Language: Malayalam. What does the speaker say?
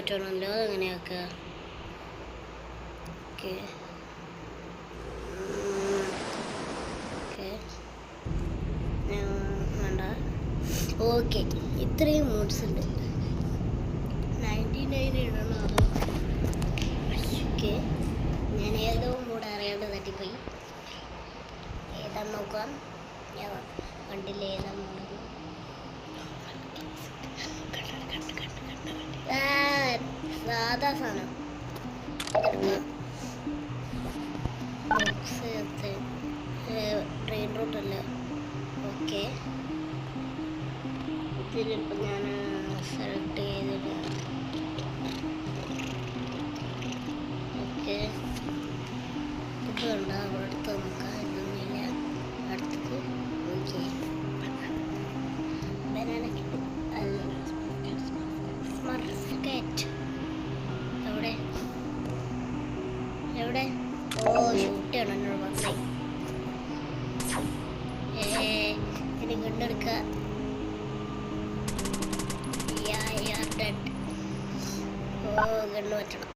മാറ്റണമല്ലോ. അതെങ്ങനെയൊക്കെ? ഓക്കെ വേണ്ട. ഓക്കെ, ഇത്രയും മൂഡ്സ് ഉണ്ട്. 99 ഇടണോ അതോ? ഓക്കെ, ഞാൻ ഏതോ മൂഡ് അറിയാണ്ട് തട്ടിപ്പോയി. ഏതാന്ന് നോക്കാം. ഞാൻ കണ്ടില്ല ഏതാ മൂഡ്. സാധാ സാധനം ട്രെയിൻ റൂട്ടല്ല. ഓക്കെ, ഇതിലിപ്പോൾ ഞാൻ സെലക്ട് ചെയ്തില്ല. ഓക്കെ, ഇത് കണ്ട അവിടെ അടുത്ത് നോക്കാം. ഇതൊന്നുമില്ല. അടുത്തത് ഓക്കെ, ബനാന സ്മർഫ്കേറ്റ് എവിടെ എവിടെ? ഓ, ഷൂട്ട് ചെയ്യണം എന്നോട് പറഞ്ഞേ. ഇനി ഗണ്ണെടുക്ക. ഓ, ഗണ്ണ് പറ്റണം.